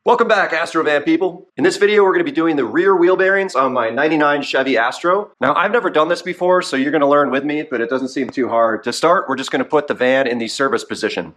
Welcome back, Astro Van people. In this video, we're going to be doing the rear wheel bearings on my 99 Chevy Astro. Now, I've never done this before, so you're going to learn with me, but it doesn't seem too hard. To start, we're just going to put the van in the service position.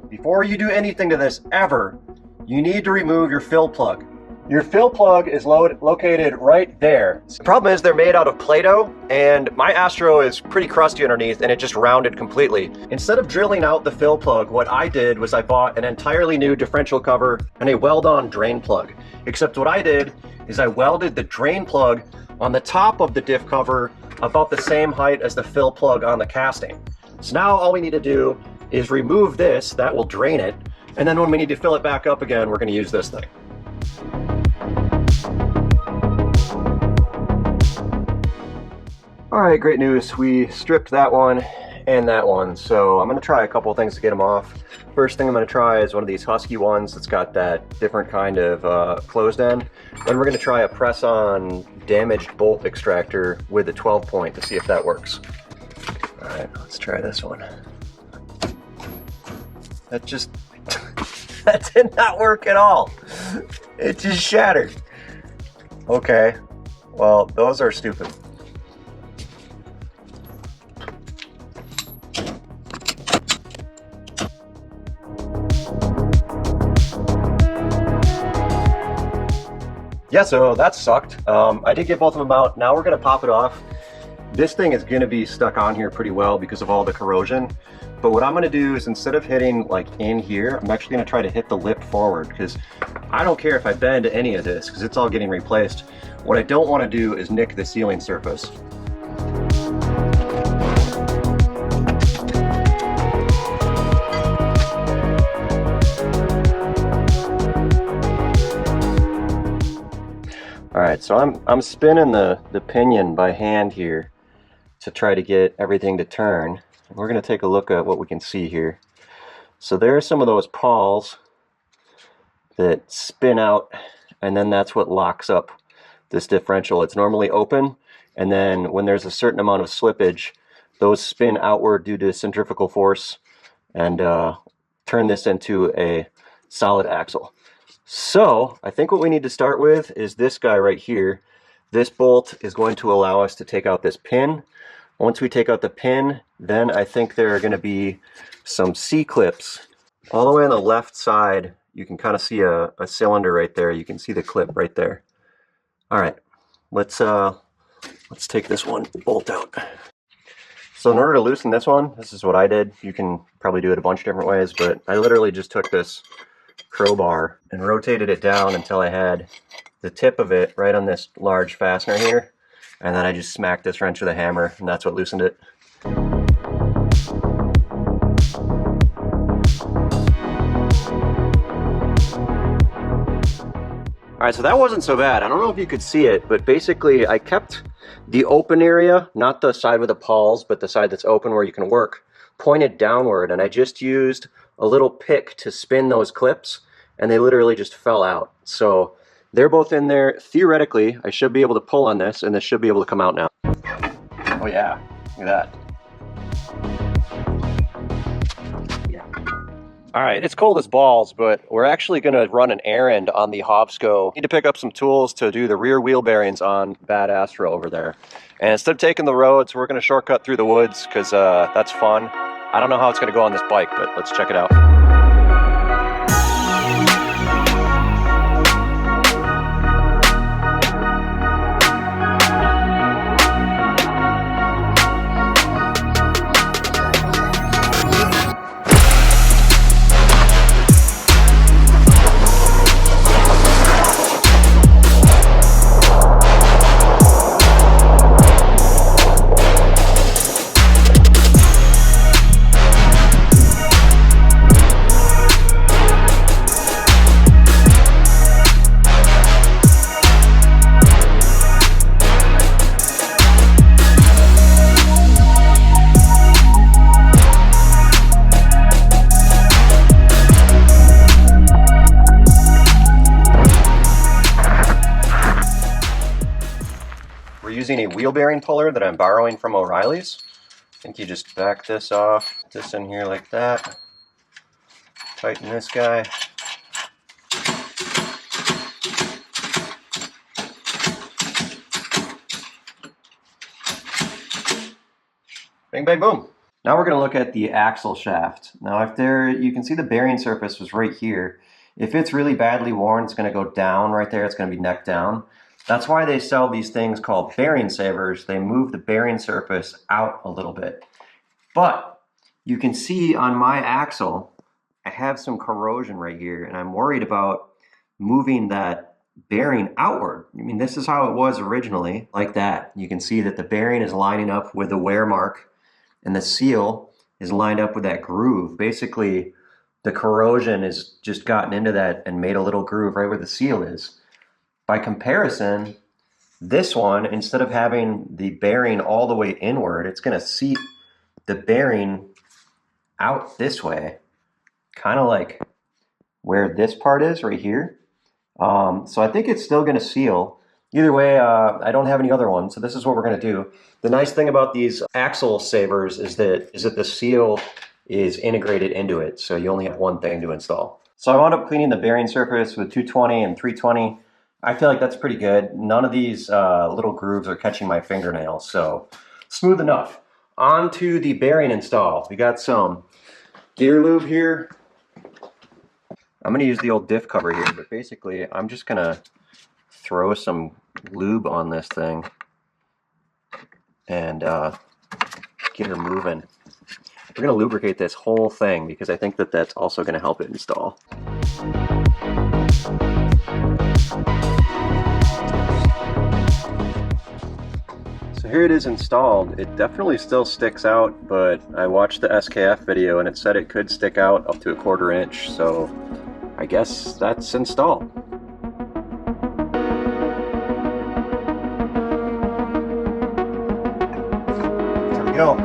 Before you do anything to this, ever, you need to remove your fill plug. Your fill plug is located right there. The problem is they're made out of Play-Doh, and my Astro is pretty crusty underneath, and it just rounded completely. Instead of drilling out the fill plug, what I did was I bought an entirely new differential cover and a weld-on drain plug. Except what I did is I welded the drain plug on the top of the diff cover about the same height as the fill plug on the casting. So now all we need to do is remove this, that will drain it, and then when we need to fill it back up again, we're going to use this thing. Alright, great news. We stripped that one and that one, so I'm going to try a couple of things to get them off. First thing I'm going to try is one of these Husky ones that's got that different kind of closed end. Then we're going to try a press-on damaged bolt extractor with a 12-point to see if that works. Alright, let's try this one. That just... that did not work at all. It just shattered. Okay, well, those are stupid. Yeah, so that sucked. I did get both of them out. Now we're gonna pop it off. This thing is gonna be stuck on here pretty well because of all the corrosion. But what I'm gonna do is instead of hitting like in here, I'm actually gonna try to hit the lip forward because I don't care if I bend any of this because it's all getting replaced. What I don't wanna do is nick the sealing surface. Alright, so I'm spinning the pinion by hand here to try to get everything to turn. We're going to take a look at what we can see here. So there are some of those pawls that spin out, and then that's what locks up this differential. It's normally open, and then when there's a certain amount of slippage, those spin outward due to centrifugal force and turn this into a solid axle. So I think what we need to start with is this guy right here. This bolt is going to allow us to take out this pin. Once we take out the pin, then I think there are going to be some C-clips. All the way on the left side, you can kind of see a cylinder right there. You can see the clip right there. All right, let's take this one bolt out. So in order to loosen this one, this is what I did. You can probably do it a bunch of different ways, but I literally just took this crowbar and rotated it down until I had the tip of it right on this large fastener here, and then I just smacked this wrench with a hammer, and that's what loosened it. Alright, so that wasn't so bad. I don't know if you could see it, but basically I kept the open area, not the side with the pawls, but the side that's open where you can work, pointed downward, and I just used a little pick to spin those clips, and they literally just fell out. So they're both in there. Theoretically, I should be able to pull on this, and this should be able to come out now. Oh yeah, look at that. Yeah. All right, it's cold as balls, but we're actually gonna run an errand on the Hobsco. Need to pick up some tools to do the rear wheel bearings on Bad Astro over there. And instead of taking the roads, we're gonna shortcut through the woods because that's fun. I don't know how it's going to go on this bike, but let's check it out. using a wheel bearing puller that I'm borrowing from O'Reilly's. think you just back this off, this in here like that. Tighten this guy. Bang, bang, boom. Now we're going to look at the axle shaft. Now if you can see the bearing surface was right here. If it's really badly worn, it's going to go down right there. It's going to be neck down. That's why they sell these things called bearing savers. They move the bearing surface out a little bit. But you can see on my axle, I have some corrosion right here, and I'm worried about moving that bearing outward. I mean, this is how it was originally, like that. You can see that the bearing is lining up with the wear mark, and the seal is lined up with that groove. Basically, the corrosion has just gotten into that and made a little groove right where the seal is. By comparison, this one, instead of having the bearing all the way inward, it's going to seat the bearing out this way, kind of like where this part is right here. So I think it's still going to seal. Either way, I don't have any other ones, so this is what we're going to do. The nice thing about these axle savers is that the seal is integrated into it, so you only have one thing to install. So I wound up cleaning the bearing surface with 220 and 320. I feel like that's pretty good. None of these little grooves are catching my fingernails, so smooth enough. On to the bearing install. We got some gear lube here. I'm going to use the old diff cover here, but basically I'm just going to throw some lube on this thing and get her moving. We're going to lubricate this whole thing because I think that that's also going to help it install. So here it is installed. It definitely still sticks out, but I watched the SKF video and it said it could stick out up to 1/4 inch, so I guess that's installed. There we go.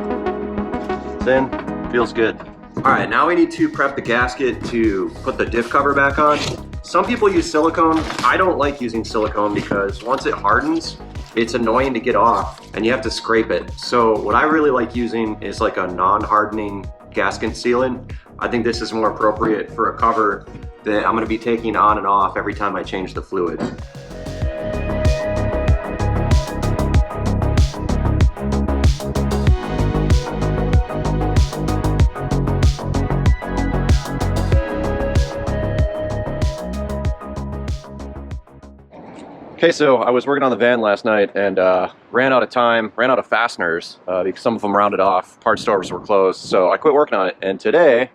It's in. Feels good. Alright, now we need to prep the gasket to put the diff cover back on. Some people use silicone. I don't like using silicone because once it hardens, it's annoying to get off and you have to scrape it. So what I really like using is like a non-hardening gasket sealant. I think this is more appropriate for a cover that I'm going to be taking on and off every time I change the fluid. Okay, so I was working on the van last night and ran out of time, ran out of fasteners because some of them rounded off. Parts stores were closed, so I quit working on it. And today,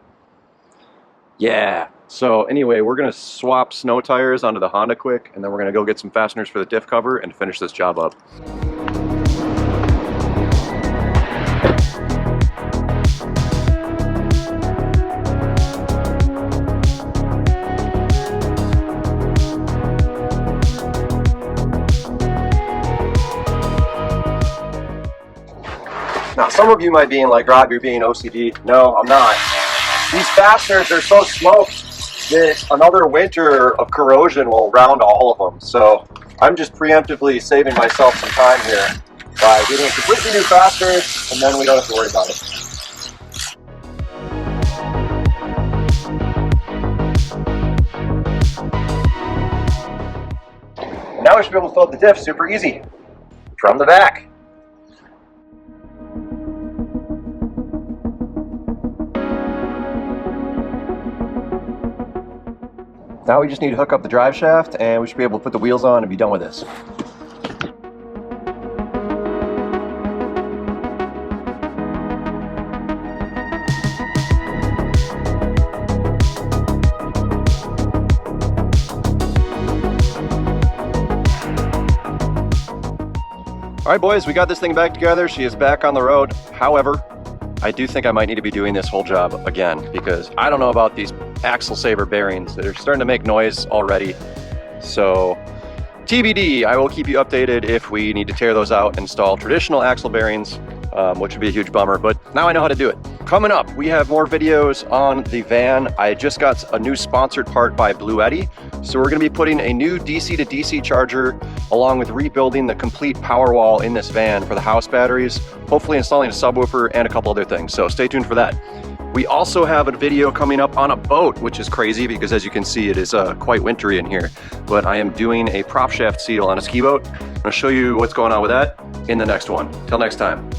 yeah. So anyway, we're gonna swap snow tires onto the Honda quick, and then we're gonna go get some fasteners for the diff cover and finish this job up. Now, some of you might be like, Rob, you're being OCD. No, I'm not. These fasteners are so smoked that another winter of corrosion will round all of them. So I'm just preemptively saving myself some time here by getting completely new fasteners, and then we don't have to worry about it. Now we should be able to fill the diff super easy from the back. Now we just need to hook up the drive shaft and we should be able to put the wheels on and be done with this. All right, boys, we got this thing back together. She is back on the road. However, I do think I might need to be doing this whole job again because I don't know about these axle saver bearings that are starting to make noise already. So TBD, I will keep you updated if we need to tear those out and install traditional axle bearings, which would be a huge bummer, but now I know how to do it. Coming up, we have more videos on the van. I just got a new sponsored part by Blue Eddy. So we're gonna be putting a new DC to DC charger along with rebuilding the complete power wall in this van for the house batteries, hopefully installing a subwoofer and a couple other things. So stay tuned for that. We also have a video coming up on a boat, which is crazy because as you can see, it is quite wintry in here. But I am doing a prop shaft seal on a ski boat. I'm gonna show you what's going on with that in the next one. Till next time.